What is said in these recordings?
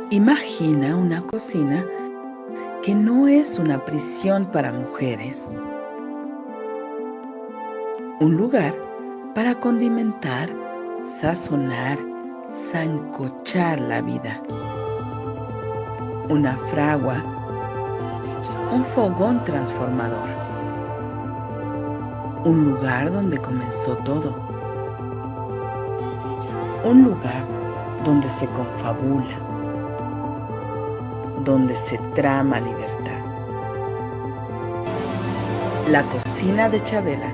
Imagina una cocina que no es una prisión para mujeres, un lugar para condimentar, sazonar, sancochar la vida, una fragua, un fogón transformador, un lugar donde comenzó todo, un lugar donde se confabula, donde se trama libertad. La cocina de Chabela,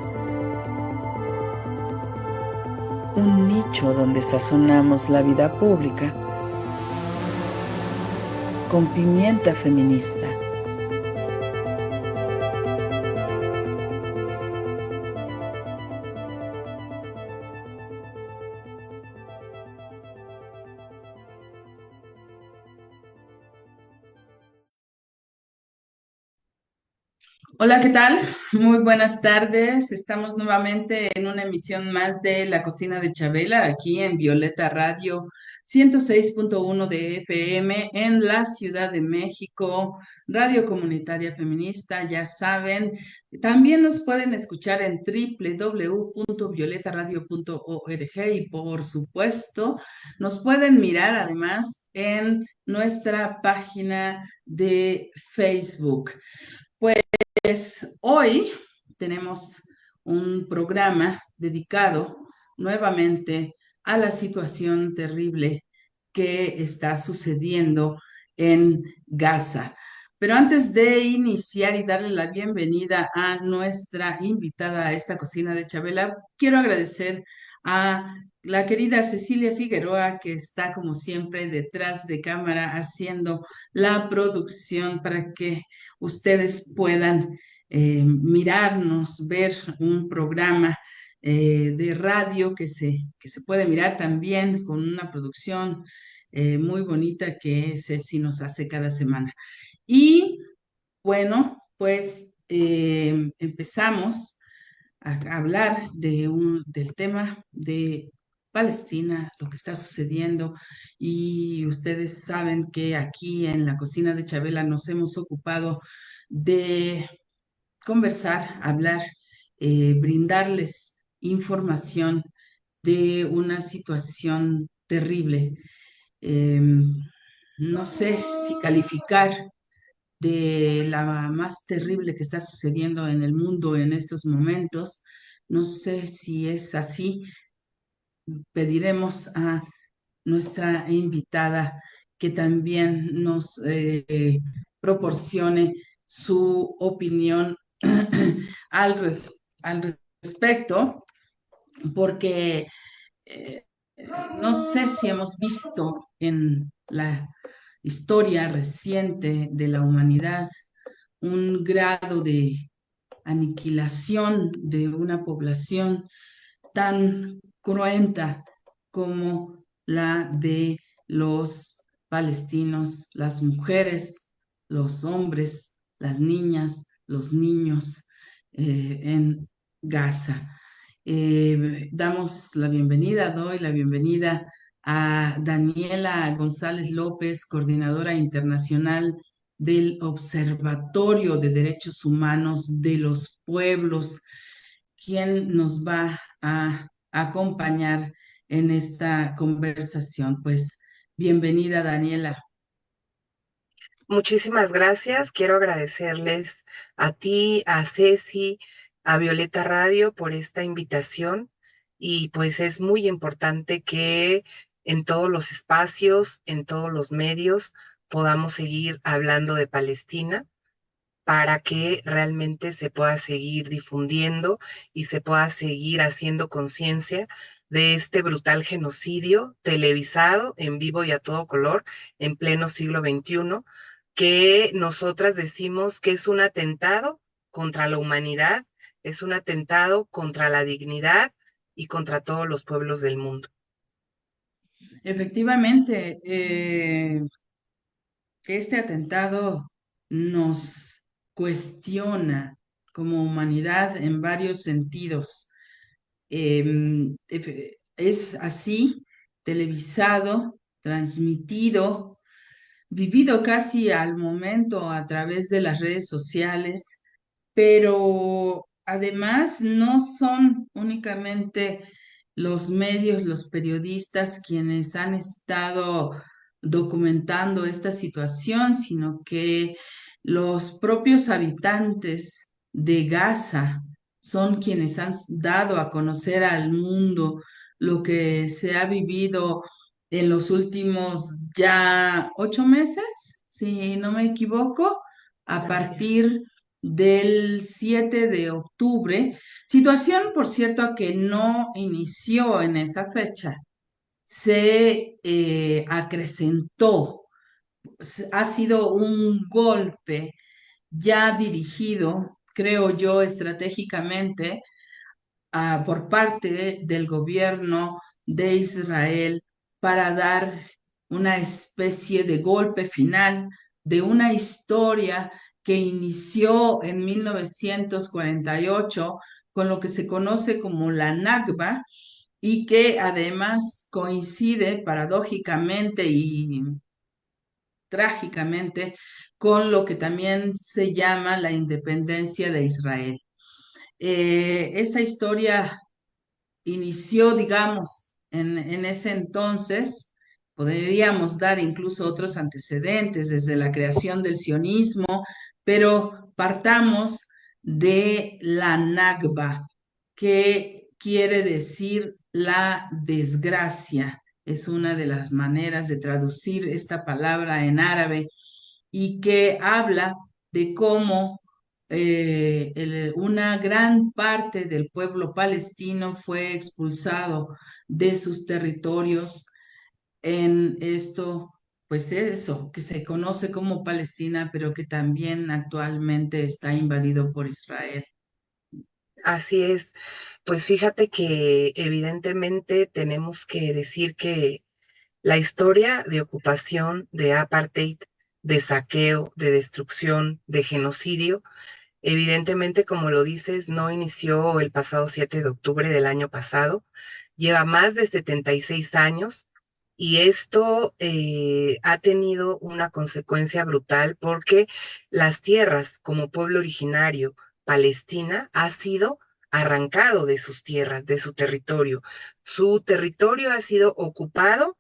un nicho donde sazonamos la vida pública con pimienta feminista. Hola, ¿qué tal? Muy buenas tardes. Estamos nuevamente en una emisión más de La Cocina de Chabela, aquí en Violeta Radio 106.1 de FM en la Ciudad de México, Radio Comunitaria Feminista, ya saben. También nos pueden escuchar en www.violetaradio.org y por supuesto nos pueden mirar además en nuestra página de Facebook. Hoy tenemos un programa dedicado nuevamente a la situación terrible que está sucediendo en Gaza. Pero antes de iniciar y darle la bienvenida a nuestra invitada a esta cocina de Chabela, quiero agradecer a la querida Cecilia Figueroa, que está como siempre detrás de cámara haciendo la producción para que ustedes puedan mirarnos, ver un programa de radio que se puede mirar también con una producción muy bonita que Ceci nos hace cada semana. Y bueno, pues empezamos a hablar del tema de Palestina, lo que está sucediendo, y ustedes saben que aquí en la cocina de Chabela nos hemos ocupado de conversar, hablar, brindarles información de una situación terrible. Eh, no sé si calificar de la más terrible que está sucediendo en el mundo en estos momentos. No sé si es así. Pediremos a nuestra invitada que también nos proporcione su opinión al, al respecto, porque eh, no sé si hemos visto en la historia reciente de la humanidad un grado de aniquilación de una población tan cruenta como la de los palestinos, las mujeres, los hombres, las niñas, los niños en Gaza. Doy la bienvenida a Daniela González López, coordinadora internacional del Observatorio de Derechos Humanos de los Pueblos, quien nos va a acompañar en esta conversación. Pues bienvenida, Daniela. Muchísimas gracias. Quiero agradecerles a ti, a Ceci, a Violeta Radio por esta invitación. Y pues es muy importante que en todos los espacios, en todos los medios, podamos seguir hablando de Palestina para que realmente se pueda seguir difundiendo y se pueda seguir haciendo conciencia de este brutal genocidio televisado en vivo y a todo color en pleno siglo XXI, que nosotras decimos que es un atentado contra la humanidad, es un atentado contra la dignidad y contra todos los pueblos del mundo. Efectivamente, este atentado nos cuestiona como humanidad en varios sentidos. Es así, televisado, transmitido, vivido casi al momento a través de las redes sociales, pero además no son únicamente los medios, los periodistas quienes han estado documentando esta situación, sino que los propios habitantes de Gaza son quienes han dado a conocer al mundo lo que se ha vivido en los últimos ya 8 meses, si no me equivoco, a Así es. partir del 7 de octubre, situación, por cierto, que no inició en esa fecha, se acrecentó, ha sido un golpe ya dirigido, creo yo, estratégicamente por parte del gobierno de Israel para dar una especie de golpe final de una historia que inició en 1948 con lo que se conoce como la Nakba y que además coincide paradójicamente y trágicamente con lo que también se llama la independencia de Israel. Esa historia inició, digamos, en ese entonces, podríamos dar incluso otros antecedentes desde la creación del sionismo, pero partamos de la Nakba, que quiere decir la desgracia. Es una de las maneras de traducir esta palabra en árabe y que habla de cómo una gran parte del pueblo palestino fue expulsado de sus territorios en esto, pues eso, que se conoce como Palestina, pero que también actualmente está invadido por Israel. Así es. Pues fíjate que evidentemente tenemos que decir que la historia de ocupación, de apartheid, de saqueo, de destrucción, de genocidio, evidentemente, como lo dices, no inició el pasado 7 de octubre del año pasado, lleva más de 76 años y esto ha tenido una consecuencia brutal porque las tierras como pueblo originario, Palestina, ha sido arrancado de sus tierras, de su territorio. Su territorio ha sido ocupado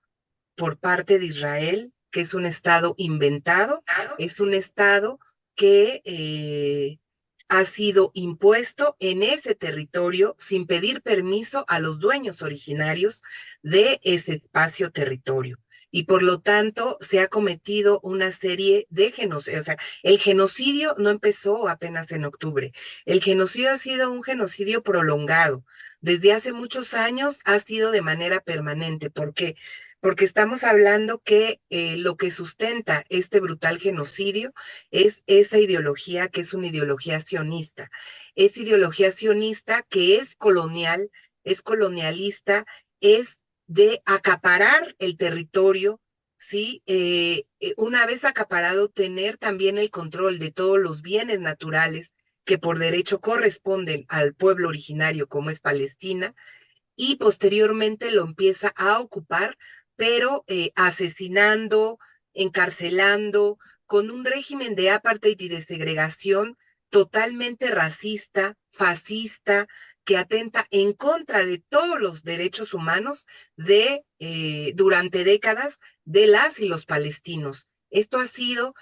por parte de Israel, que es un estado inventado, es un estado que ha sido impuesto en ese territorio sin pedir permiso a los dueños originarios de ese espacio territorio. Y por lo tanto se ha cometido una serie de genocidios. O sea, el genocidio no empezó apenas en octubre. El genocidio ha sido un genocidio prolongado. Desde hace muchos años ha sido de manera permanente. ¿Por qué? Porque estamos hablando que lo que sustenta este brutal genocidio es esa ideología que es una ideología sionista. Es ideología sionista que es colonial, es colonialista, es de acaparar el territorio, ¿sí? Una vez acaparado, tener también el control de todos los bienes naturales que por derecho corresponden al pueblo originario como es Palestina, y posteriormente lo empieza a ocupar, pero asesinando, encarcelando, con un régimen de apartheid y de segregación totalmente racista, fascista, que atenta en contra de todos los derechos humanos durante décadas de las y los palestinos. Esto ha sido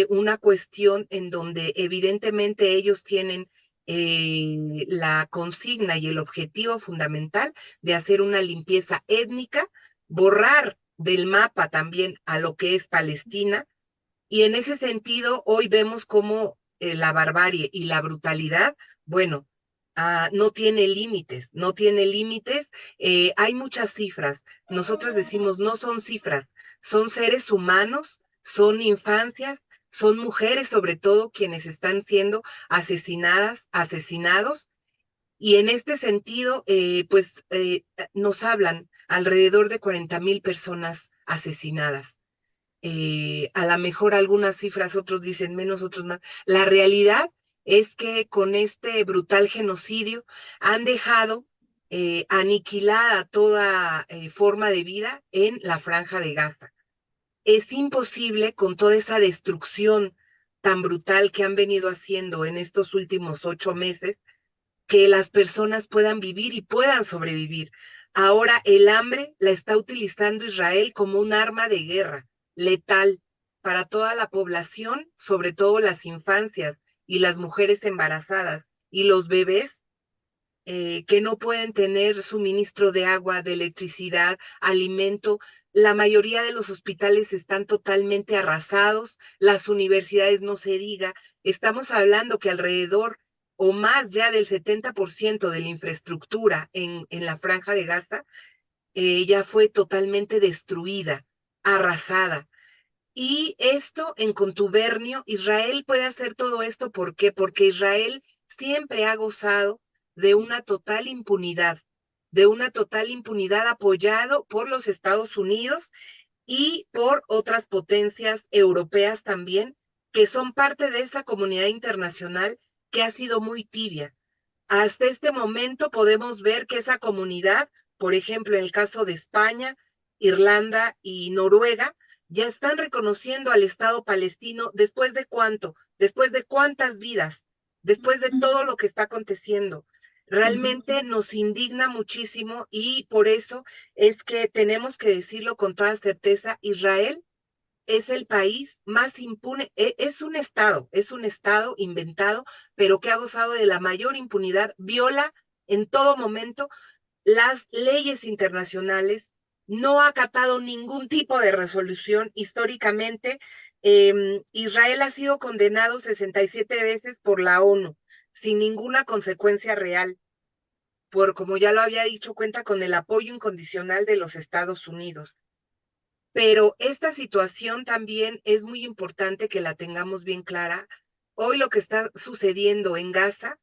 una cuestión en donde evidentemente ellos tienen la consigna y el objetivo fundamental de hacer una limpieza étnica, borrar del mapa también a lo que es Palestina, y en ese sentido hoy vemos cómo la barbarie y la brutalidad, bueno, no tiene límites, no tiene límites. Hay muchas cifras. Nosotros decimos, no son cifras, son seres humanos, son infancias, son mujeres sobre todo quienes están siendo asesinadas, asesinados. Y en este sentido, nos hablan alrededor de 40,000 personas asesinadas. A lo mejor algunas cifras, otros dicen menos, otros más. La realidad es que con este brutal genocidio han dejado aniquilada toda forma de vida en la Franja de Gaza. Es imposible con toda esa destrucción tan brutal que han venido haciendo en estos últimos 8 meses que las personas puedan vivir y puedan sobrevivir. Ahora el hambre la está utilizando Israel como un arma de guerra letal para toda la población, sobre todo las infancias y las mujeres embarazadas y los bebés que no pueden tener suministro de agua, de electricidad, alimento. La mayoría de los hospitales están totalmente arrasados, las universidades no se diga. Estamos hablando que alrededor o más ya del 70% de la infraestructura en la Franja de Gaza ya fue totalmente destruida, arrasada. Y esto en contubernio, Israel puede hacer todo esto, ¿por qué? Porque Israel siempre ha gozado de una total impunidad apoyado por los Estados Unidos y por otras potencias europeas también, que son parte de esa comunidad internacional que ha sido muy tibia. Hasta este momento podemos ver que esa comunidad, por ejemplo, en el caso de España, Irlanda y Noruega, ya están reconociendo al Estado palestino después de cuánto, después de cuántas vidas, después de todo lo que está aconteciendo. Realmente nos indigna muchísimo y por eso es que tenemos que decirlo con toda certeza, Israel es el país más impune, es un estado inventado, pero que ha gozado de la mayor impunidad, viola en todo momento las leyes internacionales, no ha acatado ningún tipo de resolución históricamente. Israel ha sido condenado 67 veces por la ONU, sin ninguna consecuencia real. Como ya lo había dicho, cuenta con el apoyo incondicional de los Estados Unidos. Pero esta situación también es muy importante que la tengamos bien clara. Hoy lo que está sucediendo en Gaza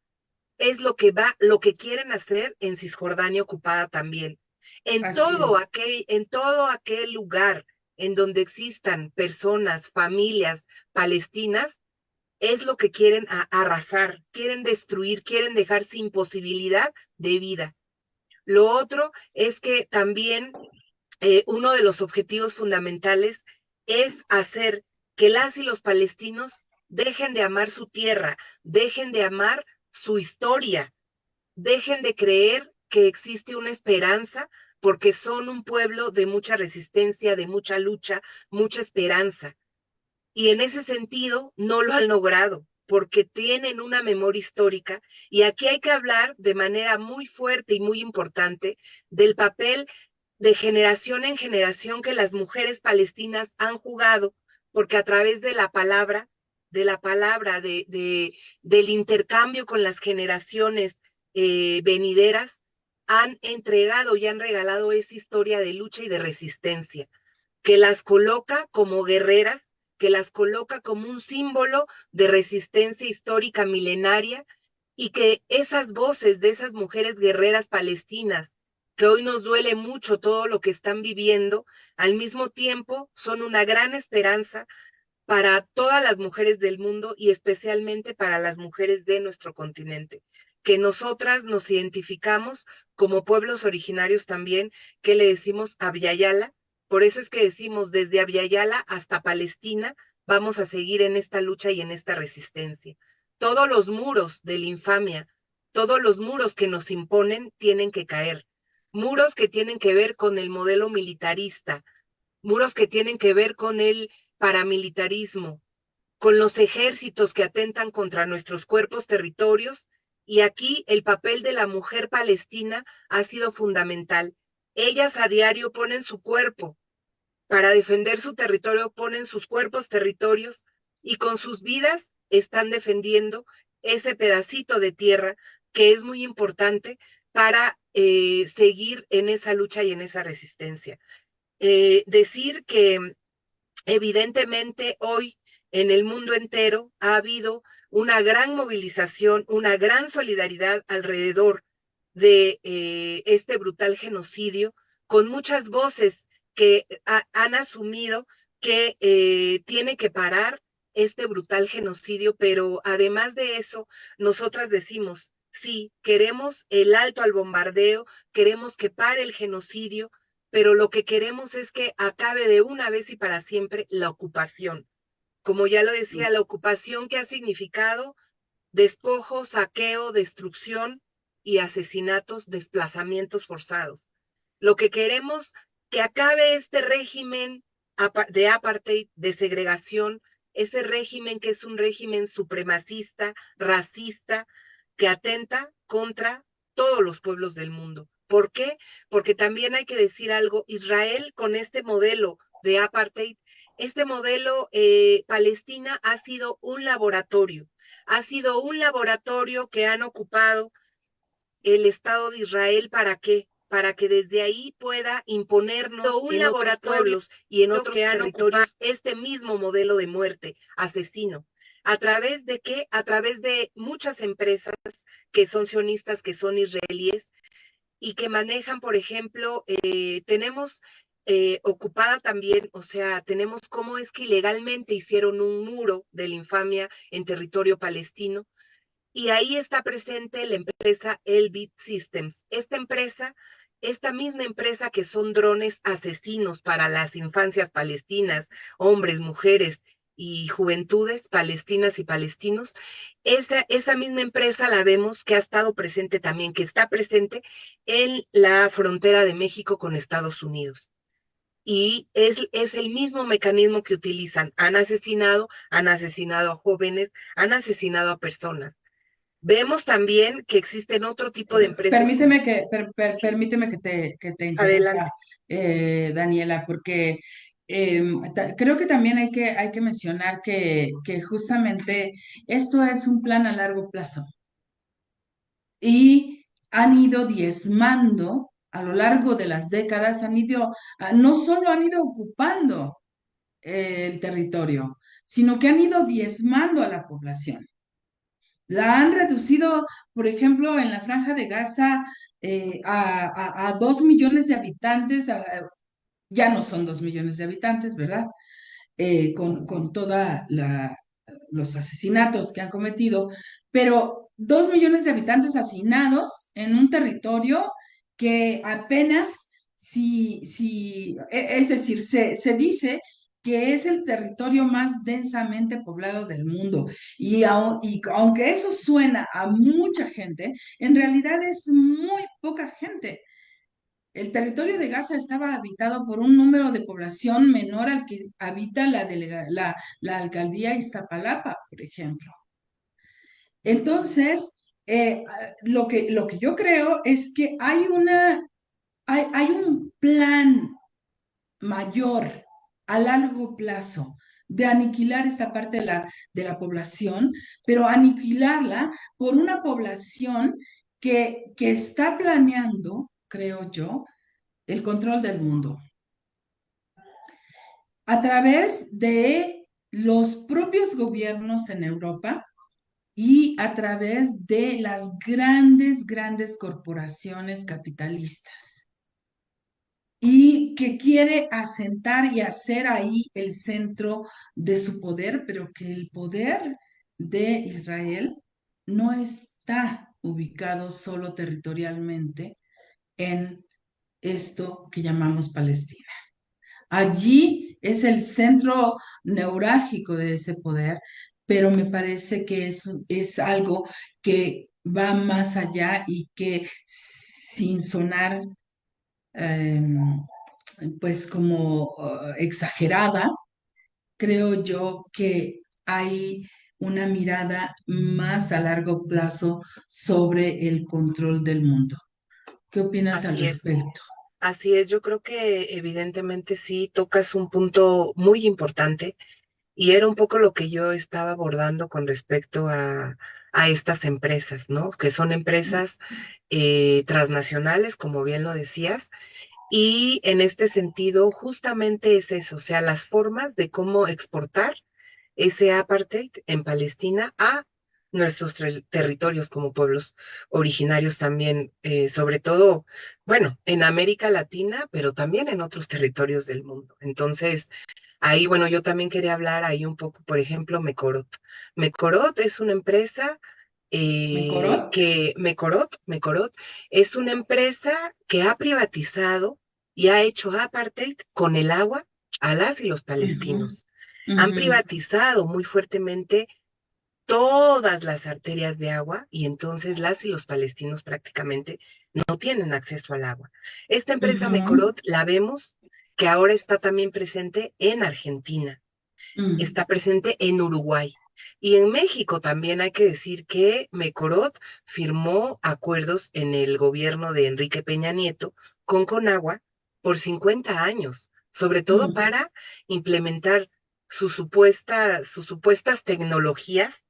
es lo que quieren hacer en Cisjordania ocupada también. En todo aquel lugar en donde existan personas, familias palestinas, es lo que quieren arrasar, quieren destruir, quieren dejar sin posibilidad de vida. Lo otro es que también uno de los objetivos fundamentales es hacer que las y los palestinos dejen de amar su tierra, dejen de amar su historia, dejen de creer que existe una esperanza porque son un pueblo de mucha resistencia, de mucha lucha, mucha esperanza. Y en ese sentido no lo han logrado porque tienen una memoria histórica y aquí hay que hablar de manera muy fuerte y muy importante del papel de generación en generación que las mujeres palestinas han jugado, porque a través de la palabra, del intercambio con las generaciones venideras, han entregado y han regalado esa historia de lucha y de resistencia, que las coloca como guerreras, que las coloca como un símbolo de resistencia histórica milenaria y que esas voces de esas mujeres guerreras palestinas que hoy nos duele mucho todo lo que están viviendo, al mismo tiempo son una gran esperanza para todas las mujeres del mundo y especialmente para las mujeres de nuestro continente, que nosotras nos identificamos como pueblos originarios también, que le decimos Abyayala, por eso es que decimos desde Abyayala hasta Palestina, vamos a seguir en esta lucha y en esta resistencia. Todos los muros de la infamia, todos los muros que nos imponen tienen que caer. Muros que tienen que ver con el modelo militarista, muros que tienen que ver con el paramilitarismo, con los ejércitos que atentan contra nuestros cuerpos, territorios, y aquí el papel de la mujer palestina ha sido fundamental. Ellas a diario ponen su cuerpo para defender su territorio, ponen sus cuerpos, territorios, y con sus vidas están defendiendo ese pedacito de tierra que es muy importante para seguir en esa lucha y en esa resistencia. Decir que evidentemente hoy en el mundo entero ha habido una gran movilización, una gran solidaridad alrededor de este brutal genocidio, con muchas voces que han asumido que tiene que parar, este brutal genocidio, pero además de eso, nosotras decimos, sí, queremos el alto al bombardeo, queremos que pare el genocidio, pero lo que queremos es que acabe de una vez y para siempre la ocupación. Como ya lo decía, la ocupación que ha significado despojo, saqueo, destrucción y asesinatos, desplazamientos forzados. Lo que queremos que acabe este régimen de apartheid, de segregación, ese régimen que es un régimen supremacista, racista, que atenta contra todos los pueblos del mundo. ¿Por qué? Porque también hay que decir algo, Israel con este modelo de apartheid, este modelo Palestina ha sido un laboratorio que han ocupado el Estado de Israel. ¿Para qué? Para que desde ahí pueda imponernos en otros pueblos y en otros territorios este mismo modelo de muerte asesino. ¿A través de qué? A través de muchas empresas que son sionistas, que son israelíes y que manejan, por ejemplo, tenemos ocupada también, o sea, tenemos cómo es que ilegalmente hicieron un muro de la infamia en territorio palestino y ahí está presente la empresa Elbit Systems. Esta misma empresa que son drones asesinos para las infancias palestinas, hombres, mujeres y juventudes palestinas y palestinos, esa misma empresa la vemos que ha estado presente también, que está presente en la frontera de México con Estados Unidos. Y es el mismo mecanismo que utilizan. Han asesinado a jóvenes, han asesinado a personas. Vemos también que existen otro tipo de empresas. Permíteme que te interrumpa, Adelante. Daniela, porque creo que también hay que mencionar que justamente esto es un plan a largo plazo y han ido diezmando a lo largo de las décadas, no solo han ido ocupando el territorio, sino que han ido diezmando a la población. La han reducido, por ejemplo, en la Franja de Gaza a 2 millones de habitantes, ya no son 2 millones de habitantes, ¿verdad? Con toda los asesinatos que han cometido, pero 2 millones de habitantes hacinados en un territorio que apenas, es decir, se dice que es el territorio más densamente poblado del mundo. Y aunque eso suena a mucha gente, en realidad es muy poca gente. El territorio de Gaza estaba habitado por un número de población menor al que habita la alcaldía Iztapalapa, por ejemplo. Entonces, lo que yo creo es que hay un plan mayor a largo plazo de aniquilar esta parte de la población, pero aniquilarla por una población que está planeando, creo yo, el control del mundo a través de los propios gobiernos en Europa y a través de las grandes corporaciones capitalistas y que quiere asentar y hacer ahí el centro de su poder, pero que el poder de Israel no está ubicado solo territorialmente en esto que llamamos Palestina. Allí es el centro neurálgico de ese poder, pero me parece que es algo que va más allá y que sin sonar eh, pues como exagerada, creo yo que hay una mirada más a largo plazo sobre el control del mundo. ¿Qué opinas al Así es. respecto? Así es, yo creo que evidentemente sí tocas un punto muy importante y era un poco lo que yo estaba abordando con respecto a estas empresas, ¿no? Que son empresas transnacionales, como bien lo decías, y en este sentido justamente es eso, o sea, las formas de cómo exportar ese apartheid en Palestina a nuestros territorios como pueblos originarios también, sobre todo, bueno, en América Latina, pero también en otros territorios del mundo. Entonces, ahí, bueno, yo también quería hablar ahí un poco, por ejemplo, Mecorot. Mecorot es una empresa ¿Mecorot? Mecorot es una empresa que ha privatizado y ha hecho apartheid con el agua a las y los Ujú, palestinos. Han ujú, privatizado muy fuertemente todas las arterias de agua y entonces las y los palestinos prácticamente no tienen acceso al agua. Esta empresa ujú, Mecorot la vemos que ahora está también presente en Argentina, mm, está presente en Uruguay. Y en México también hay que decir que Mecorot firmó acuerdos en el gobierno de Enrique Peña Nieto con Conagua por 50 años, sobre todo mm, para implementar sus supuestas tecnologías,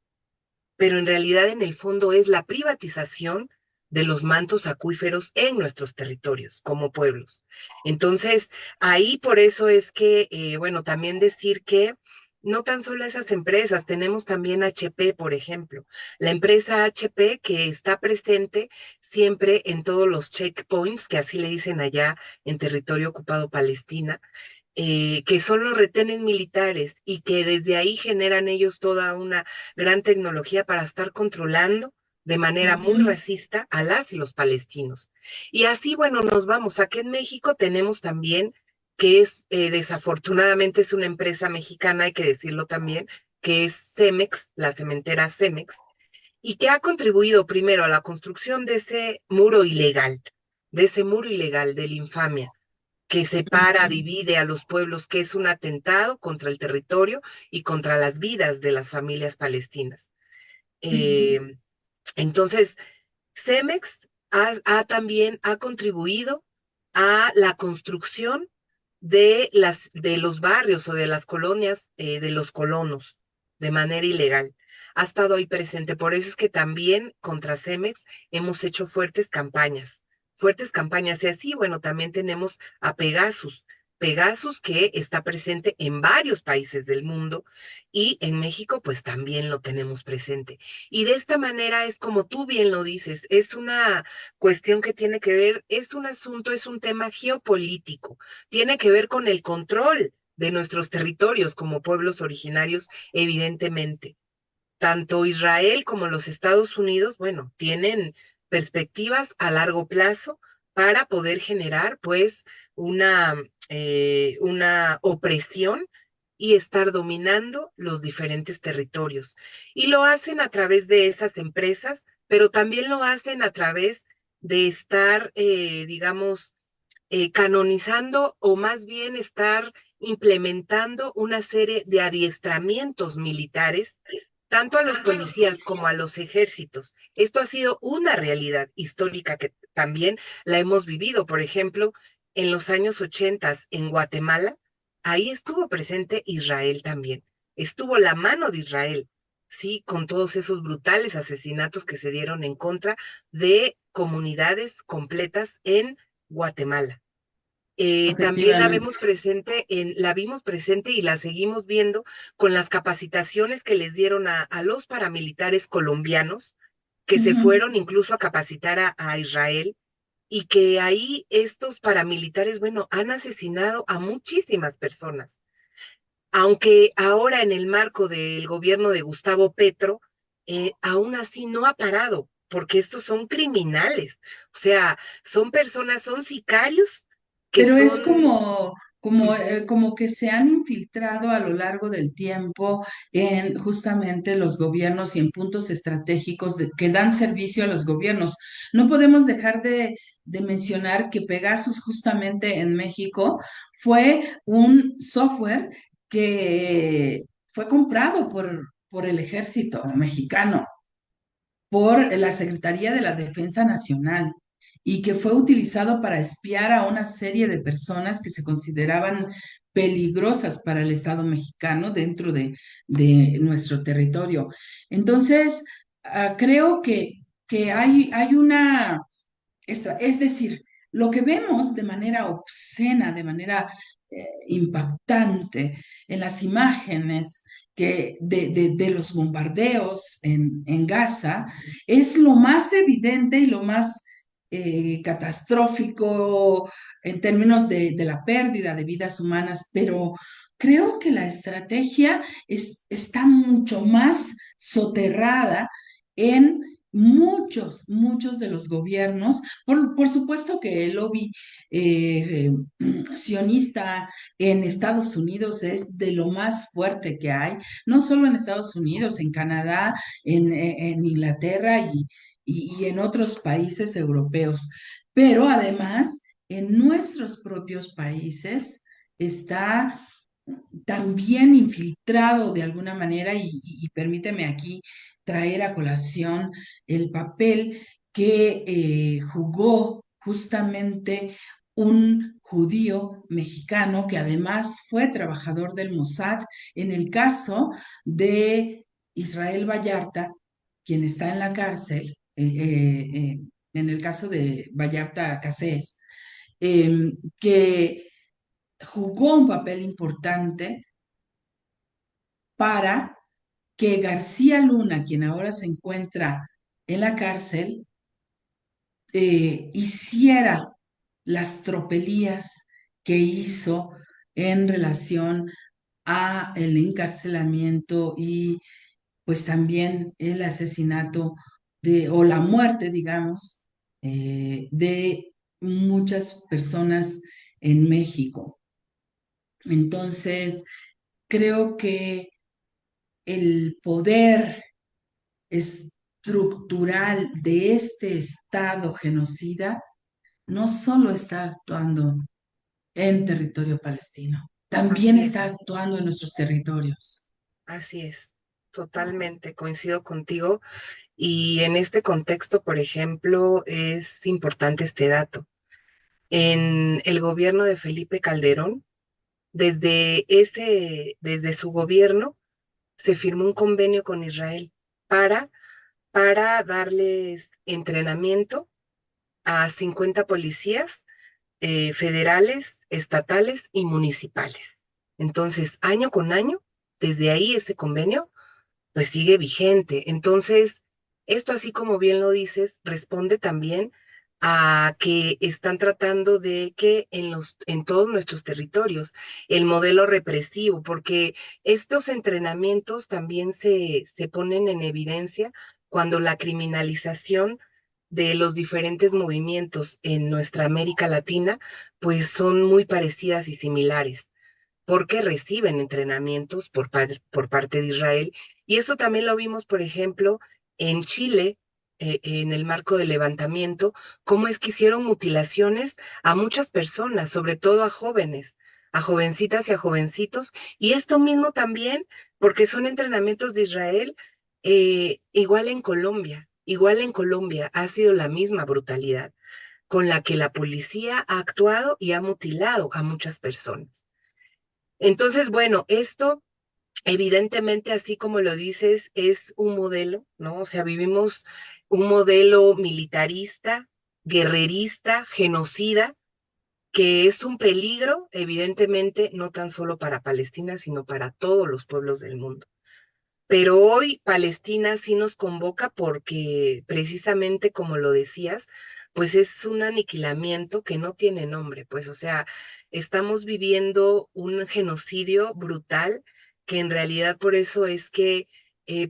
pero en realidad en el fondo es la privatización de los mantos acuíferos en nuestros territorios como pueblos. Entonces, ahí por eso es que, bueno, también decir que no tan solo esas empresas, tenemos también HP, por ejemplo, la empresa HP que está presente siempre en todos los checkpoints, que así le dicen allá en territorio ocupado Palestina, que son los retenes militares y que desde ahí generan ellos toda una gran tecnología para estar controlando de manera muy ujú, racista a las y los palestinos. Y así, bueno, nos vamos. Aquí en México tenemos también, que es, desafortunadamente es una empresa mexicana, hay que decirlo también, que es Cemex, la cementera Cemex, y que ha contribuido primero a la construcción de ese muro ilegal, de la infamia que separa, ujú, divide a los pueblos, que es un atentado contra el territorio y contra las vidas de las familias palestinas. ujú, Eh, entonces, Cemex también ha contribuido a la construcción de los barrios o de las colonias de los colonos de manera ilegal. Ha estado ahí presente. Por eso es que también contra Cemex hemos hecho fuertes campañas. Y así, bueno, también tenemos a Pegasus. Pegasus que está presente en varios países del mundo y en México pues también lo tenemos presente. Y de esta manera es como tú bien lo dices, es una cuestión que tiene que ver, es un asunto, es un tema geopolítico, tiene que ver con el control de nuestros territorios como pueblos originarios, evidentemente. Tanto Israel como los Estados Unidos, bueno, tienen perspectivas a largo plazo para poder generar, pues, una opresión y estar dominando los diferentes territorios. Y lo hacen a través de esas empresas, pero también lo hacen a través de estar, digamos, canonizando o más bien estar implementando una serie de adiestramientos militares, tanto a los policías como a los ejércitos. Esto ha sido una realidad histórica que también la hemos vivido. Por ejemplo, en los años 80 en Guatemala, ahí estuvo presente Israel también. Estuvo la mano de Israel, sí, con todos esos brutales asesinatos que se dieron en contra de comunidades completas en Guatemala. También efectivamente. la vimos presente y la seguimos viendo con las capacitaciones que les dieron a los paramilitares colombianos, que se Ujú. fueron incluso a capacitar a Israel, y que ahí estos paramilitares, bueno, han asesinado a muchísimas personas, aunque ahora en el marco del gobierno de Gustavo Petro, aún así no ha parado, porque estos son criminales, o sea, son personas, son sicarios que Pero es son. como que se han infiltrado a lo largo del tiempo en justamente los gobiernos y en puntos estratégicos que dan servicio a los gobiernos. No podemos dejar de mencionar que Pegasus justamente en México fue un software que fue comprado por el ejército mexicano, por la Secretaría de la Defensa Nacional y que fue utilizado para espiar a una serie de personas que se consideraban peligrosas para el Estado mexicano dentro de nuestro territorio. Entonces, creo que hay una, es decir, lo que vemos de manera obscena, de manera impactante en las imágenes de los bombardeos en Gaza es lo más evidente y lo más catastrófico en términos de la pérdida de vidas humanas, pero creo que la estrategia está mucho más soterrada en muchos de los gobiernos. Por supuesto que el lobby sionista en Estados Unidos es de lo más fuerte que hay, no solo en Estados Unidos, en Canadá, en Inglaterra y en otros países europeos, pero además en nuestros propios países está también infiltrado de alguna manera y permíteme aquí traer a colación el papel que jugó justamente un judío mexicano que además fue trabajador del Mossad en el caso de Israel Vallarta, quien está en la cárcel, en el caso de Vallarta Cassés, que jugó un papel importante para que García Luna, quien ahora se encuentra en la cárcel, hiciera las tropelías que hizo en relación a el encarcelamiento y pues también el asesinato o la muerte, digamos, de muchas personas en México. Entonces, creo que el poder estructural de este Estado genocida no solo está actuando en territorio palestino, también Así está es, actuando en nuestros territorios. así es. Totalmente, coincido contigo. Y en este contexto, por ejemplo, es importante este dato. En el gobierno de Felipe Calderón, desde su gobierno, se firmó un convenio con Israel para, para darles entrenamiento a 50 policías federales, estatales y municipales. Entonces, año con año, desde ahí ese convenio, pues sigue vigente. Entonces, esto, así como bien lo dices, responde también a que están tratando de que en todos nuestros territorios el modelo represivo, porque estos entrenamientos también se ponen en evidencia cuando la criminalización de los diferentes movimientos en nuestra América Latina, pues son muy parecidas y similares porque reciben entrenamientos por parte de Israel. Y esto también lo vimos, por ejemplo, en Chile, en el marco del levantamiento, cómo es que hicieron mutilaciones a muchas personas, sobre todo a jovencitas y a jovencitos. Y esto mismo también, porque son entrenamientos de Israel, igual en Colombia ha sido la misma brutalidad con la que la policía ha actuado y ha mutilado a muchas personas. Entonces, bueno, esto evidentemente, así como lo dices, es un modelo, ¿no? O sea, vivimos un modelo militarista, guerrerista, genocida, que es un peligro, evidentemente, no tan solo para Palestina, sino para todos los pueblos del mundo. Pero hoy Palestina sí nos convoca porque precisamente como lo decías, pues es un aniquilamiento que no tiene nombre, pues o sea, estamos viviendo un genocidio brutal que en realidad por eso es que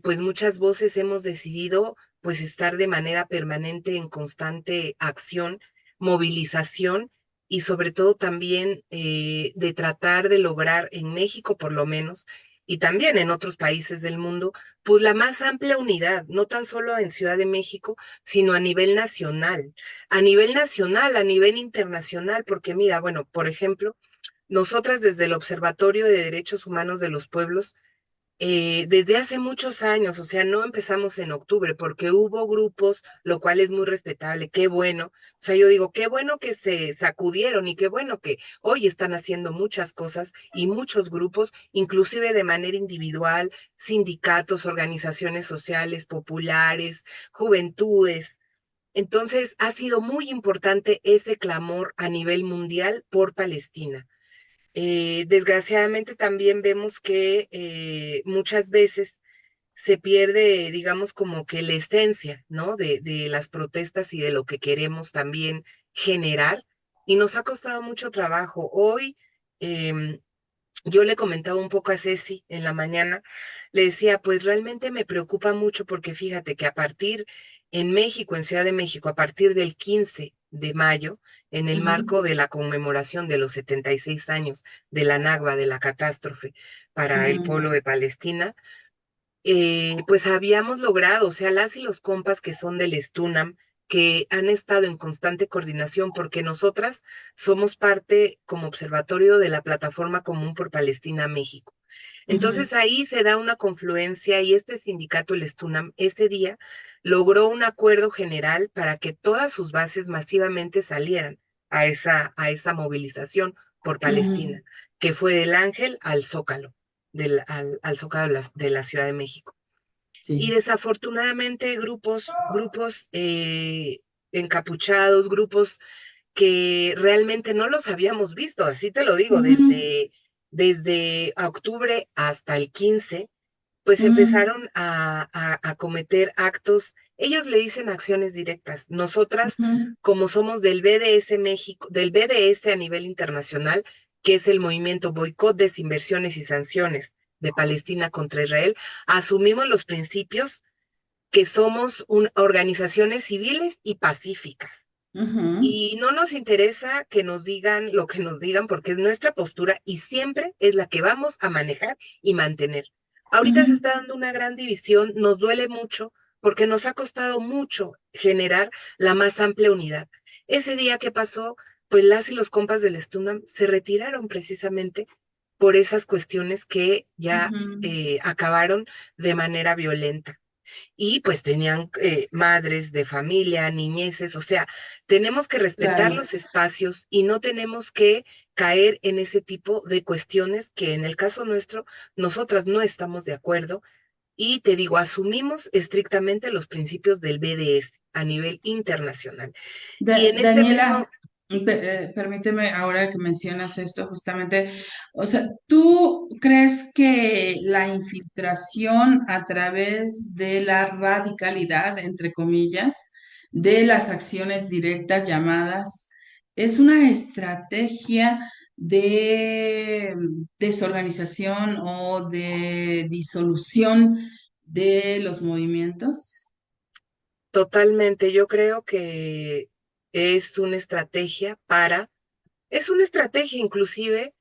pues muchas voces hemos decidido pues estar de manera permanente en constante acción, movilización y sobre todo también de tratar de lograr en México por lo menos y también en otros países del mundo, pues la más amplia unidad, no tan solo en Ciudad de México, sino a nacional, a nivel internacional, porque mira, bueno, por ejemplo, nosotras desde el Observatorio de Derechos Humanos de los Pueblos, desde hace muchos años, o sea, no empezamos en octubre, porque hubo grupos, lo cual es muy respetable, qué bueno. O sea, yo digo, qué bueno que se sacudieron y qué bueno que hoy están haciendo muchas cosas y muchos grupos, inclusive de manera individual, sindicatos, organizaciones sociales, populares, juventudes. Entonces, ha sido muy importante ese clamor a nivel mundial por Palestina. desgraciadamente también vemos que muchas veces se pierde, digamos, como que la esencia, ¿no? De las protestas y de lo que queremos también generar. Y nos ha costado mucho trabajo. Hoy em, yo le comentaba un poco a Ceci en la mañana, le decía, pues realmente me preocupa mucho porque fíjate que a partir en México, en Ciudad de México, a partir del 15 de mayo, en el Ujú, marco de la conmemoración de los 76 años de la Nakba, de la catástrofe para el ujú, pueblo de Palestina, pues habíamos logrado, o sea, las y los compas que son del Stunam, que han estado en constante coordinación, porque nosotras somos parte como observatorio de la Plataforma Común por Palestina México. ujú, Entonces ahí se da una confluencia y este sindicato, el Stunam, ese día logró un acuerdo general para que todas sus bases masivamente salieran a esa movilización por ujú. Palestina, que fue del Ángel al Zócalo, al Zócalo de la Ciudad de México. Y Sí. desafortunadamente grupos encapuchados, grupos que realmente no los habíamos visto, así te lo digo, Ujú, desde octubre hasta el 15, pues ujú, empezaron a cometer actos, ellos le dicen acciones directas. Nosotras, ujú, como somos del BDS México, del BDS a nivel internacional, que es el movimiento Boicot, Desinversiones y Sanciones de Palestina contra Israel, asumimos los principios que somos organizaciones civiles y pacíficas. ujú, Y no nos interesa que nos digan lo que nos digan porque es nuestra postura y siempre es la que vamos a manejar y mantener. Ahorita se ujú, está dando una gran división, nos duele mucho porque nos ha costado mucho generar la más amplia unidad. Ese día que pasó, pues las y los compas del Stunam se retiraron precisamente por esas cuestiones que ya ujú. acabaron de manera violenta y pues tenían madres de familia, niñeces, o sea, tenemos que respetar Claro. los espacios y no tenemos que caer en ese tipo de cuestiones que en el caso nuestro, nosotras no estamos de acuerdo y te digo, asumimos estrictamente los principios del BDS a nivel internacional. Y en este mismo, Daniela, permíteme ahora que mencionas esto justamente, o sea, ¿tú crees que la infiltración a través de la radicalidad, entre comillas, de las acciones directas llamadas, es una estrategia de desorganización o de disolución de los movimientos? totalmente, yo creo que es una estrategia es una estrategia inclusive.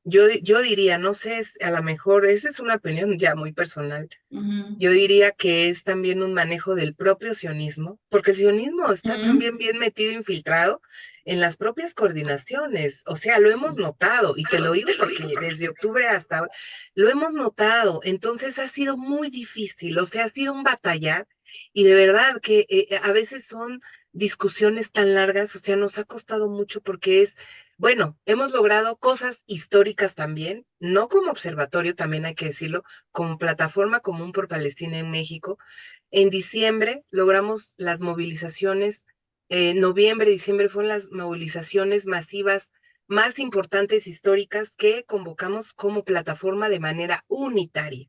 Yo diría, no sé, a lo mejor, esa es una opinión ya muy personal. Ujú, Yo diría que es también un manejo del propio sionismo, porque el sionismo está ujú. también bien metido, infiltrado en las propias coordinaciones. O sea, lo hemos Sí. notado, y te lo digo porque desde octubre hasta ahora, lo hemos notado. Entonces ha sido muy difícil, o sea, ha sido un batallar, y de verdad que a veces son discusiones tan largas, o sea, nos ha costado mucho porque bueno, hemos logrado cosas históricas también, no como observatorio, también hay que decirlo, como plataforma común por Palestina en México. En diciembre logramos las movilizaciones, noviembre, diciembre fueron las movilizaciones masivas más importantes históricas que convocamos como plataforma de manera unitaria.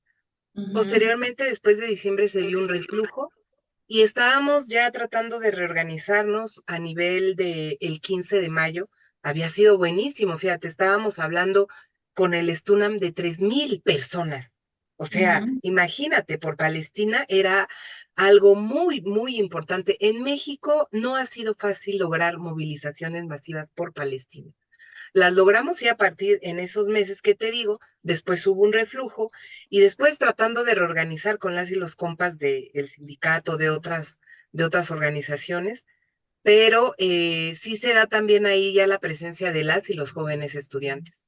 Ujú. Posteriormente, después de diciembre, se dio un reflujo y estábamos ya tratando de reorganizarnos a nivel de el 15 de mayo. Había sido buenísimo, fíjate, estábamos hablando con el Stunam de 3,000 personas. O sea, Ujú, imagínate, por Palestina era algo muy, muy importante. En México no ha sido fácil lograr movilizaciones masivas por Palestina. Las logramos y a partir en esos meses que te digo, después hubo un reflujo y después tratando de reorganizar con las y los compas del sindicato, de otras organizaciones, pero sí se da también ahí ya la presencia de las y los jóvenes estudiantes.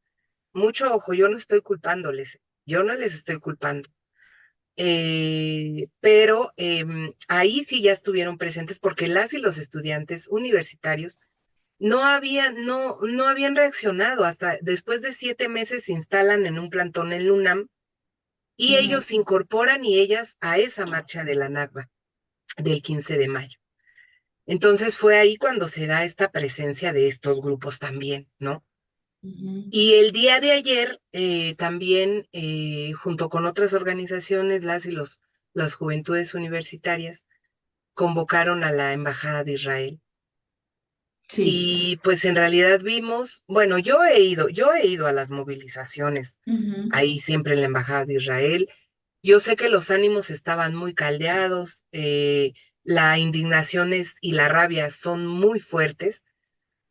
Mucho ojo, yo no estoy culpándoles, yo no les estoy culpando. Pero ahí sí ya estuvieron presentes porque las y los estudiantes universitarios no habían reaccionado. Hasta después de 7 meses se instalan en un plantón en Lunam y ujú. ellos se incorporan y ellas a esa marcha de la Nakba del 15 de mayo. Entonces fue ahí cuando se da esta presencia de estos grupos también, ¿no? Ujú. Y el día de ayer también, junto con otras organizaciones, las juventudes universitarias, convocaron a la Embajada de Israel. Sí. Y pues en realidad vimos, bueno, yo he ido a las movilizaciones, Ujú. ahí siempre en la Embajada de Israel. Yo sé que los ánimos estaban muy caldeados, la indignación y la rabia son muy fuertes,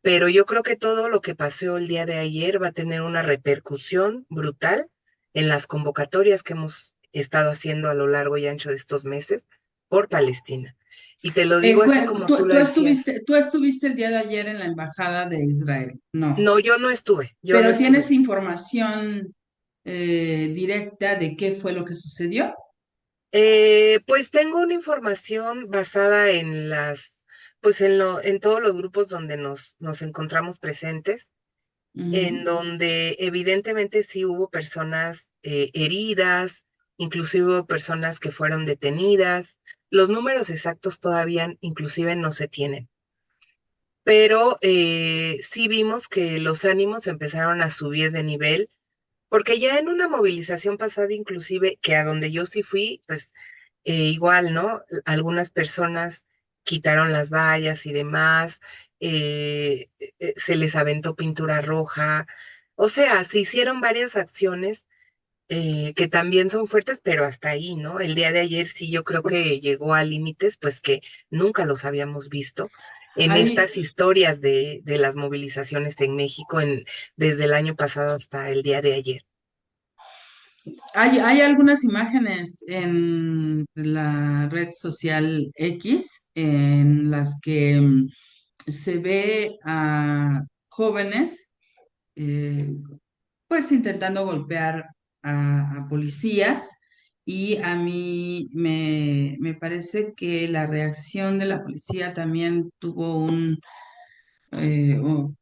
pero yo creo que todo lo que pasó el día de ayer va a tener una repercusión brutal en las convocatorias que hemos estado haciendo a lo largo y ancho de estos meses por Palestina. Y te lo digo así como tú lo decías. Tú estuviste el día de ayer en la Embajada de Israel, no, No, yo no pero ¿tienes estuve. información directa de qué fue lo que sucedió? Pues tengo una información basada pues en todos los grupos donde nos encontramos presentes, en Ujú. donde evidentemente sí hubo personas heridas, inclusive hubo personas que fueron detenidas. Los números exactos todavía inclusive no se tienen, pero sí vimos que los ánimos empezaron a subir de nivel, porque ya en una movilización pasada, inclusive, que a donde yo sí fui, pues igual, ¿no? Algunas personas quitaron las vallas y demás, se les aventó pintura roja, o sea, se hicieron varias acciones que también son fuertes, pero hasta ahí, ¿no? El día de ayer sí yo creo que llegó a límites, pues que nunca los habíamos visto en Hay, estas historias de las movilizaciones en México desde el año pasado hasta el día de ayer. hay algunas imágenes en la red social X en las que se ve a jóvenes eh, pues intentando golpear a policías y a mí me parece que la reacción de la policía también tuvo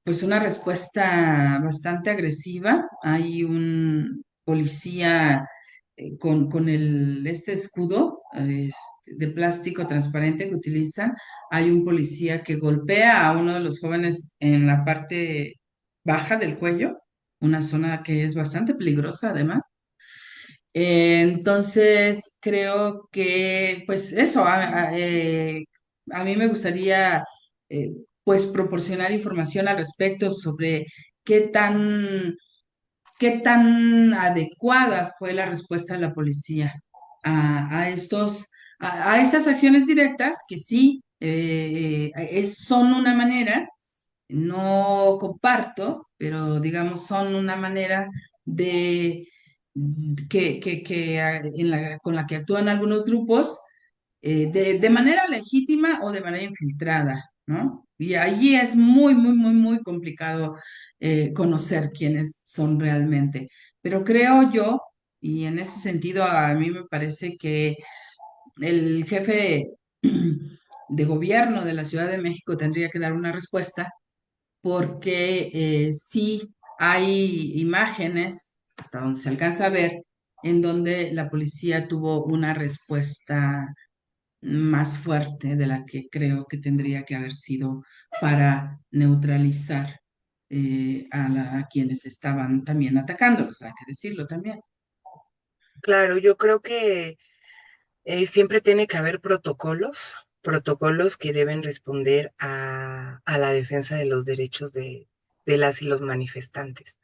pues una respuesta bastante agresiva. Hay un policía con este escudo de plástico transparente que utilizan. Hay un policía que golpea a uno de los jóvenes en la parte baja del cuello, una zona que es bastante peligrosa además. Entonces, creo que, pues eso, a mí me gustaría, eh, pues, proporcionar información al respecto sobre qué tan, qué tan adecuada fue la respuesta de la policía a estas acciones directas que sí son una manera, no comparto, pero digamos son una manera de con la que actúan algunos grupos de manera legítima o de manera infiltrada, ¿no? Y allí es muy, muy, muy, muy complicado conocer quiénes son realmente. Pero creo yo, y en ese sentido a mí me parece que el jefe de gobierno de la Ciudad de México tendría que dar una respuesta porque sí hay imágenes, hasta donde se alcanza a ver, en donde la policía tuvo una respuesta más fuerte de la que creo que tendría que haber sido para neutralizar a quienes estaban también atacándolos, hay que decirlo también. Claro, yo creo que siempre tiene que haber protocolos que deben responder a la defensa de los derechos de las y los manifestantes. Sí.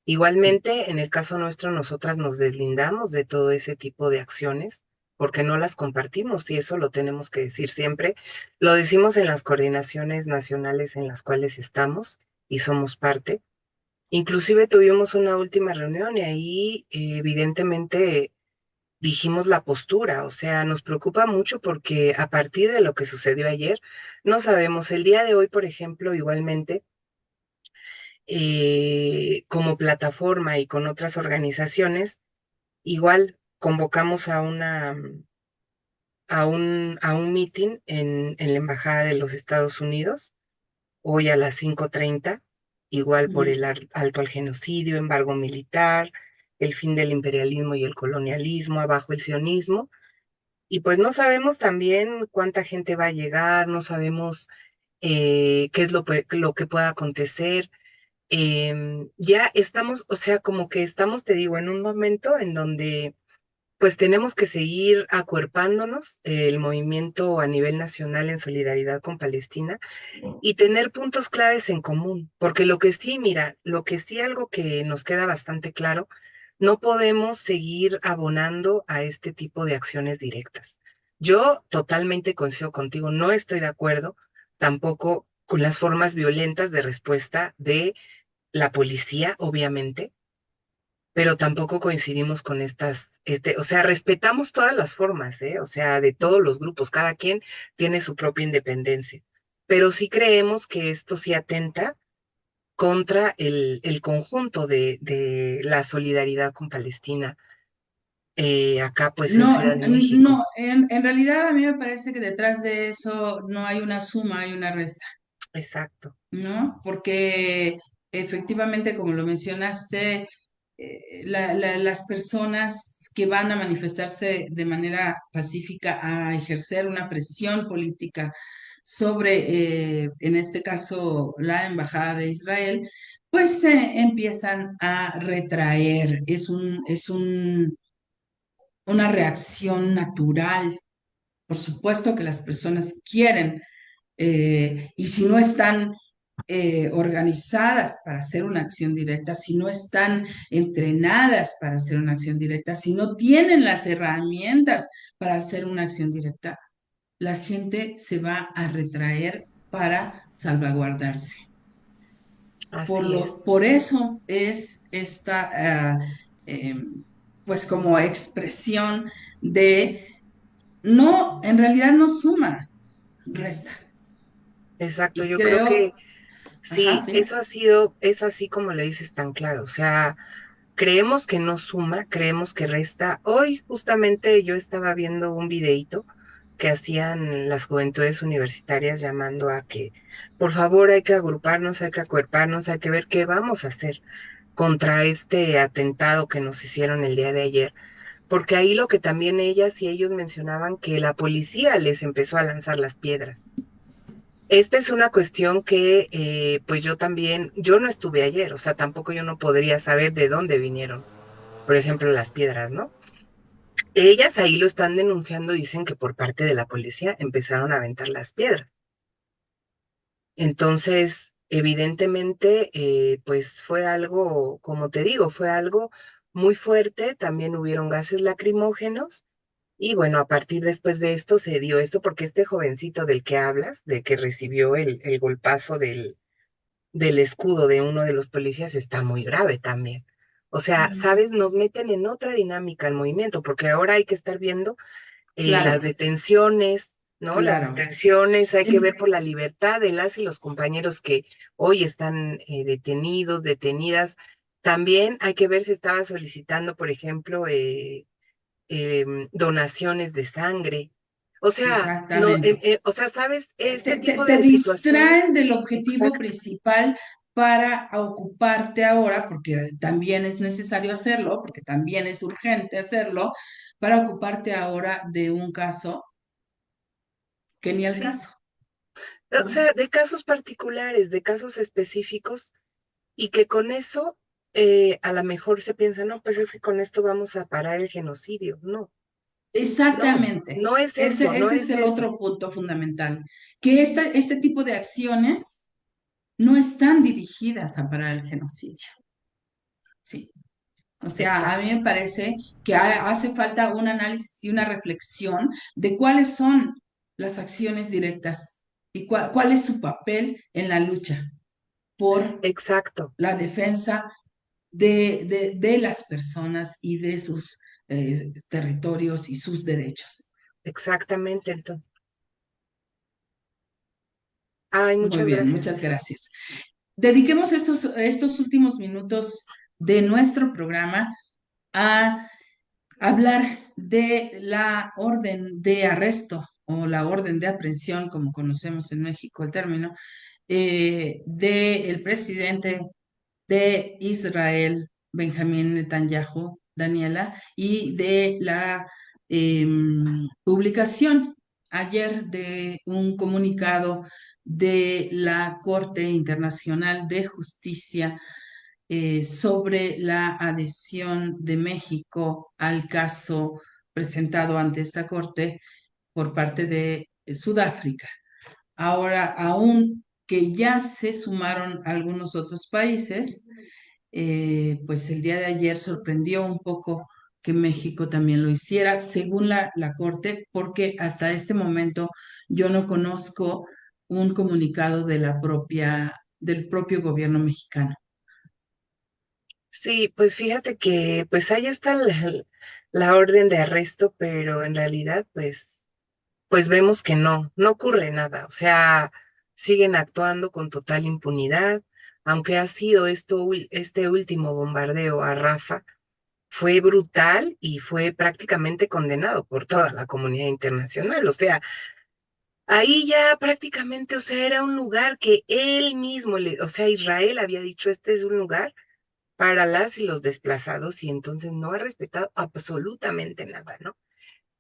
Igualmente, en el caso nuestro, nosotras nos deslindamos de todo ese tipo de acciones porque no las compartimos y eso lo tenemos que decir siempre. Lo decimos en las coordinaciones nacionales en las cuales estamos y somos parte. Inclusive tuvimos una última reunión y ahí evidentemente dijimos la postura, o sea, nos preocupa mucho porque a partir de lo que sucedió ayer, no sabemos, el día de hoy, por ejemplo, igualmente, como plataforma y con otras organizaciones, igual convocamos a un meeting en la Embajada de los Estados Unidos, hoy a las 5:30, igual por Ujú. el alto al genocidio, embargo militar, el fin del imperialismo y el colonialismo, abajo el sionismo. Y pues no sabemos también cuánta gente va a llegar, no sabemos qué es lo que pueda acontecer. ya estamos, o sea, como que estamos, te digo, en un momento en donde pues tenemos que seguir acuerpándonos, el movimiento a nivel nacional en solidaridad con Palestina y tener puntos claves en común, porque lo que sí, mira, lo que sí algo que nos queda bastante claro, no podemos seguir abonando a este tipo de acciones directas. Yo totalmente coincido contigo, no estoy de acuerdo tampoco con las formas violentas de respuesta de la policía, obviamente, pero tampoco coincidimos con o sea, respetamos todas las formas, ¿eh? O sea, de todos los grupos, cada quien tiene su propia independencia, pero sí creemos que esto sí atenta contra el conjunto de la solidaridad con Palestina, acá pues en No, Ciudad de México. no, en realidad a mí me parece que detrás de eso no hay una suma, hay una resta, Exacto. ¿no? Porque efectivamente, como lo mencionaste, las personas que van a manifestarse de manera pacífica a ejercer una presión política sobre, en este caso, la Embajada de Israel, pues se empiezan a retraer. Una reacción natural. Por supuesto que las personas quieren, y si no están organizadas para hacer una acción directa, si no están entrenadas para hacer una acción directa, si no tienen las herramientas para hacer una acción directa, la gente se va a retraer para salvaguardarse. Así es. Por eso es esta, eh, pues como expresión de, no, en realidad no suma, resta. Exacto, Y yo creo creo, que ajá, sí, sí. es así como le dices tan claro, o sea, creemos que no suma, creemos que resta. Hoy justamente yo estaba viendo un videíto que hacían las juventudes universitarias llamando a que, por favor, hay que agruparnos, hay que acuerparnos, hay que ver qué vamos a hacer contra este atentado que nos hicieron el día de ayer. Porque ahí lo que también ellas y ellos mencionaban que la policía les empezó a lanzar las piedras. Esta es una cuestión que, pues yo también, yo no estuve ayer, o sea, tampoco yo no podría saber de dónde vinieron, por ejemplo, las piedras, ¿no? Ellas ahí lo están denunciando, dicen que por parte de la policía empezaron a aventar las piedras. Entonces, evidentemente, pues fue algo, como te digo, fue algo muy fuerte, también hubieron gases lacrimógenos. Y bueno, a partir después de esto se dio esto porque este jovencito del que hablas, de que recibió el golpazo del escudo de uno de los policías está muy grave también. O sea, Mm, sabes, nos meten en otra dinámica el movimiento, porque ahora hay que estar viendo las claro, detenciones, ¿no? Las claro. detenciones, hay que ver En- por la libertad de las y los compañeros que hoy están detenidos, detenidas. También hay que ver si estaba solicitando, por ejemplo, donaciones de sangre. O sea, no, Exactamente. o sea, sabes, este Te, te- tipo te de situaciones, distraen del objetivo exacto. principal para ocuparte ahora, porque también es necesario hacerlo, porque también es urgente hacerlo, para ocuparte ahora de un caso que ni al Sí, caso, o ¿no? sea, de casos particulares, de casos específicos, y que con eso a lo mejor se piensa, no, pues es que con esto vamos a parar el genocidio. No, no, Exactamente. no es eso, no Ese es es el eso. otro punto fundamental, que este tipo de acciones no están dirigidas a parar el genocidio. Sí. O sea, a mí Exacto, me parece que hace falta un análisis y una reflexión de cuáles son las acciones directas y cuál es su papel en la lucha por exacto, la defensa de las personas y de sus territorios y sus derechos. exactamente. Entonces, ay, Muy muchas bien, gracias, muchas Ceci. gracias. Dediquemos estos últimos minutos de nuestro programa a hablar de la orden de arresto o la orden de aprehensión, como conocemos en México el término, del presidente de Israel, Benjamín Netanyahu, Daniela, y de la publicación ayer de un comunicado de la Corte Internacional de Justicia sobre la adhesión de México al caso presentado ante esta Corte por parte de Sudáfrica. Ahora, aún que ya se sumaron algunos otros países, pues el día de ayer sorprendió un poco que México también lo hiciera, según la Corte, porque hasta este momento yo no conozco un comunicado de del propio gobierno mexicano. Sí, pues fíjate que pues ahí está la orden de arresto, pero en realidad pues vemos que no ocurre nada. O sea, siguen actuando con total impunidad, aunque ha sido este último bombardeo a Rafa, fue brutal y fue prácticamente condenado por toda la comunidad internacional. O sea, ahí ya prácticamente, o sea, era un lugar que él mismo, o sea, Israel había dicho, este es un lugar para las y los desplazados, y entonces no ha respetado absolutamente nada, ¿no?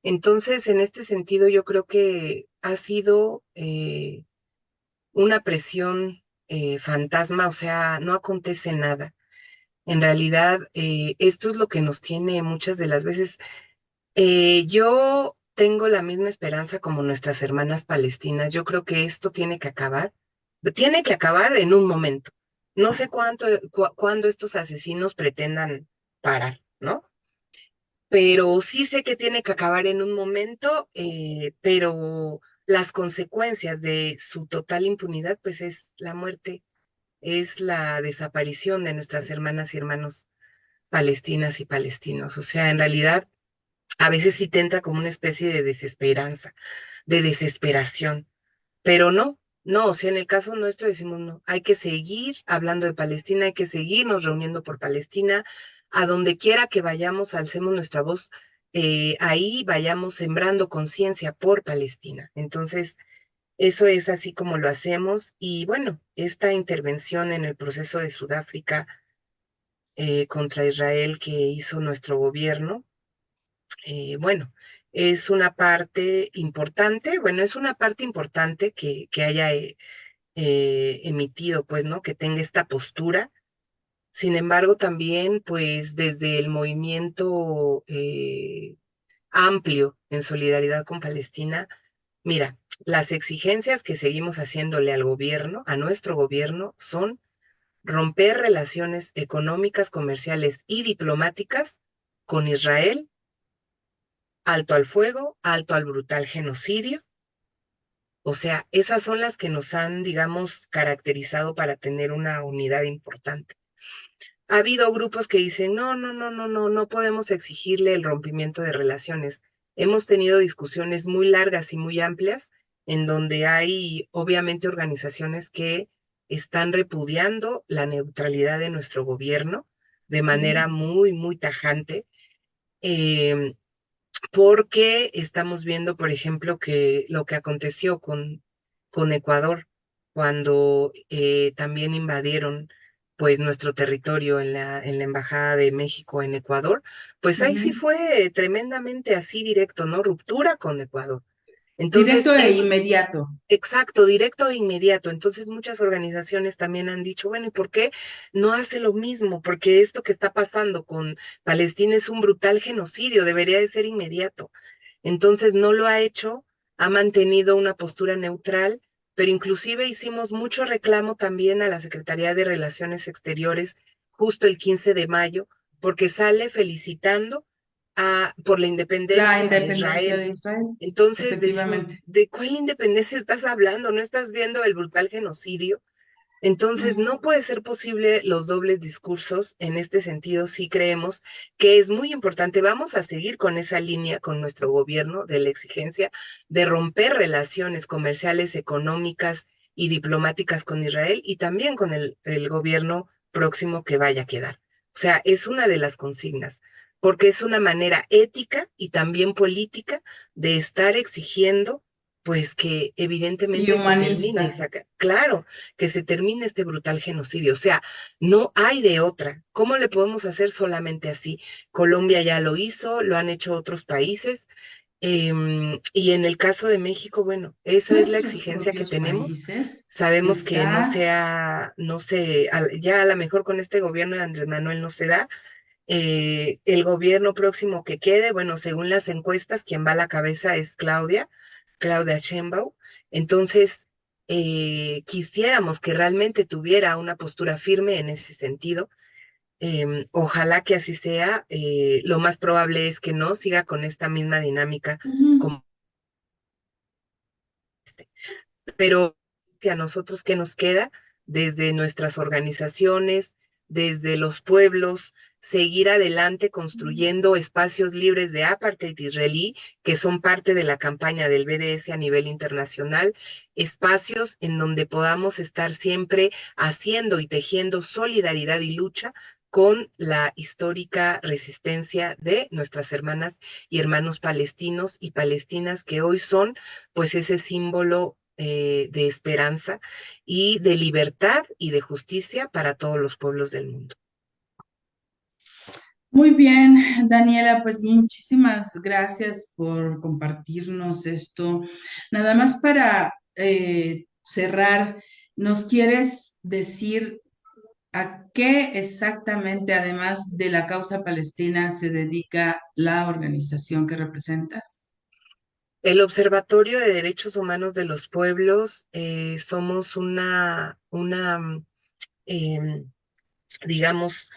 Entonces, en este sentido, yo creo que ha sido una presión fantasma, o sea, no acontece nada. En realidad, esto es lo que nos tiene muchas de las veces. Yo tengo la misma esperanza como nuestras hermanas palestinas. Yo creo que esto tiene que acabar en un momento. No sé cuándo estos asesinos pretendan parar, ¿no? Pero sí sé que tiene que acabar en un momento, pero las consecuencias de su total impunidad, pues es la muerte, es la desaparición de nuestras hermanas y hermanos palestinas y palestinos. O sea, en realidad, a veces sí te entra como una especie de desesperanza, de desesperación, pero no, o sea, en el caso nuestro decimos no, hay que seguir hablando de Palestina, hay que seguirnos reuniendo por Palestina, a donde quiera que vayamos, alcemos nuestra voz, ahí vayamos sembrando conciencia por Palestina. Entonces, eso es así como lo hacemos y bueno, esta intervención en el proceso de Sudáfrica contra Israel que hizo nuestro gobierno, bueno, es una parte importante, bueno, es una parte importante que haya emitido, pues, ¿no? Que tenga esta postura. Sin embargo, también, pues, desde el movimiento amplio en solidaridad con Palestina, mira, las exigencias que seguimos haciéndole al gobierno, a nuestro gobierno, son romper relaciones económicas, comerciales y diplomáticas con Israel, alto al fuego, alto al brutal genocidio. O sea, esas son las que nos han, digamos, caracterizado para tener una unidad importante. Ha habido grupos que dicen, no podemos exigirle el rompimiento de relaciones. Hemos tenido discusiones muy largas y muy amplias en donde hay, obviamente, organizaciones que están repudiando la neutralidad de nuestro gobierno de manera muy tajante. Eh, Porque estamos viendo, por ejemplo, que lo que aconteció con Ecuador, cuando también invadieron pues nuestro territorio en la Embajada de México en Ecuador, pues ahí sí Ujú. fue tremendamente así directo, ¿no? Ruptura con Ecuador. Directo Entonces, e eso, inmediato. exacto, directo e inmediato. Entonces, muchas organizaciones también han dicho, bueno, ¿y por qué no hace lo mismo? Porque esto que está pasando con Palestina es un brutal genocidio, debería de ser inmediato. Entonces, no lo ha hecho, ha mantenido una postura neutral, pero inclusive hicimos mucho reclamo también a la Secretaría de Relaciones Exteriores justo el 15 de mayo, porque sale felicitando por la La independencia de independencia Israel. de Israel, Entonces decimos, efectivamente. ¿de cuál independencia estás hablando? ¿No estás viendo el brutal genocidio? Entonces, Ujú. no puede ser posible los dobles discursos. En este sentido, sí creemos que es muy importante. Vamos a seguir con esa línea con nuestro gobierno de la exigencia de romper relaciones comerciales, económicas y diplomáticas con Israel y también con el gobierno próximo que vaya a quedar. O sea, es una de las consignas, porque es una manera ética y también política de estar exigiendo, pues que Y evidentemente se termine y humanista. saca, claro, que se termine este brutal genocidio. O sea, no hay de otra. ¿Cómo le podemos hacer solamente así? Colombia ya lo hizo, lo han hecho otros países Y en el caso de México, bueno, esa es la Nuestros exigencia que propios tenemos. países Sabemos que no está. sea, no sé, ya a lo mejor con este gobierno de Andrés Manuel no se da. El gobierno próximo que quede, bueno, según las encuestas, quien va a la cabeza es Claudia Sheinbaum. Entonces, quisiéramos que realmente tuviera una postura firme en ese sentido. Ojalá que así sea. Lo más probable es que no siga con esta misma dinámica Ujú. como este. Pero a nosotros, ¿qué nos queda? Desde nuestras organizaciones, desde los pueblos, seguir adelante construyendo espacios libres de apartheid israelí, que son parte de la campaña del BDS a nivel internacional, espacios en donde podamos estar siempre haciendo y tejiendo solidaridad y lucha con la histórica resistencia de nuestras hermanas y hermanos palestinos y palestinas que hoy son pues ese símbolo de esperanza y de libertad y de justicia para todos los pueblos del mundo. Muy bien, Daniela, pues muchísimas gracias por compartirnos esto. Nada más para cerrar, ¿nos quieres decir a qué exactamente, además de la causa palestina, se dedica la organización que representas? El Observatorio de Derechos Humanos de los Pueblos somos em, digamos,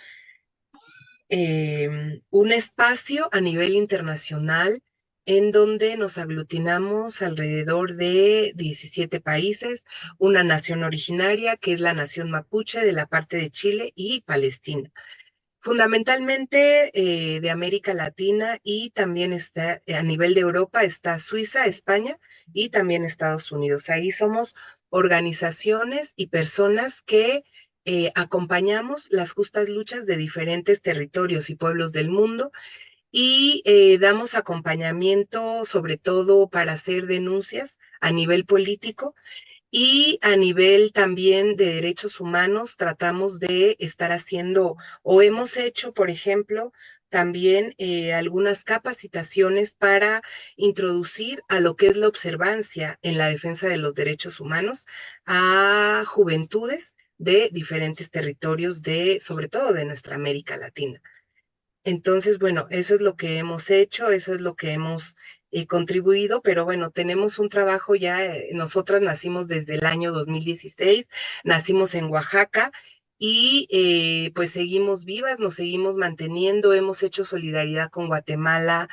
un espacio a nivel internacional en donde nos aglutinamos alrededor de 17 países, una nación originaria que es la nación mapuche de la parte de Chile y Palestina. Fundamentalmente de América Latina y también está a nivel de Europa, está Suiza, España y también Estados Unidos. Ahí somos organizaciones y personas que acompañamos las justas luchas de diferentes territorios y pueblos del mundo y damos acompañamiento sobre todo para hacer denuncias a nivel político y a nivel también de derechos humanos, tratamos de estar haciendo o hemos hecho, por ejemplo, también algunas capacitaciones para introducir a lo que es la observancia en la defensa de los derechos humanos a juventudes de diferentes territorios de, sobre todo de nuestra América Latina. Entonces, bueno, eso es lo que hemos hecho, eso es lo que hemos contribuido, pero bueno, tenemos un trabajo ya, nosotras nacimos desde el año 2016, nacimos en Oaxaca y pues seguimos vivas, nos seguimos manteniendo, hemos hecho solidaridad con Guatemala,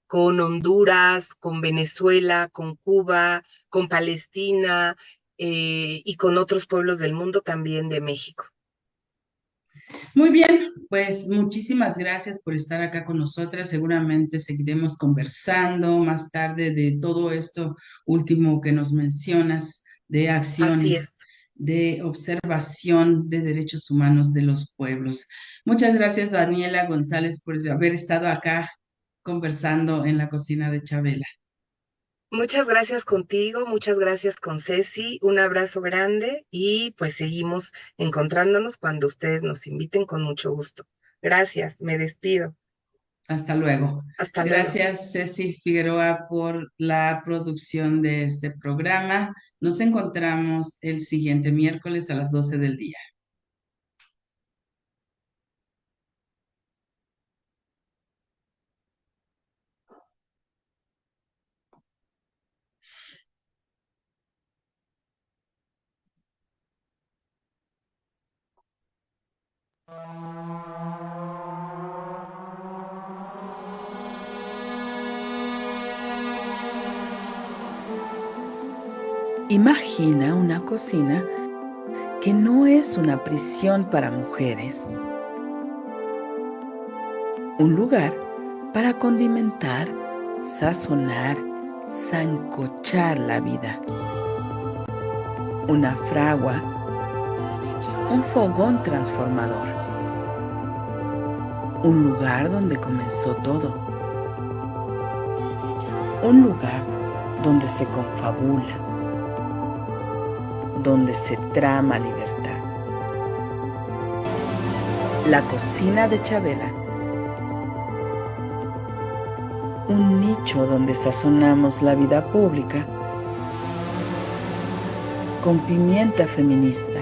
con Honduras, con Venezuela, con Cuba, con Palestina y con otros pueblos del mundo, también de México. Muy bien, pues muchísimas gracias por estar acá con nosotras. Seguramente seguiremos conversando más tarde de todo esto último que nos mencionas, de Así acciones, es. de observación de derechos humanos de los pueblos. Muchas gracias, Daniela González, por haber estado acá conversando en la cocina de Chabela. Muchas gracias contigo, muchas gracias con Ceci, un abrazo grande y pues seguimos encontrándonos cuando ustedes nos inviten con mucho gusto. Gracias, me despido. Hasta luego. Hasta luego. Gracias, Ceci Figueroa, por la producción de este programa. Nos encontramos el siguiente miércoles a las 12 del día. Imagina una cocina que no es una prisión para mujeres, un lugar para condimentar, sazonar, sancochar la vida, una fragua, un fogón transformador, un lugar donde comenzó todo, un lugar donde se confabula, donde se trama libertad. La cocina de Chabela. un nicho donde sazonamos la vida pública con pimienta feminista.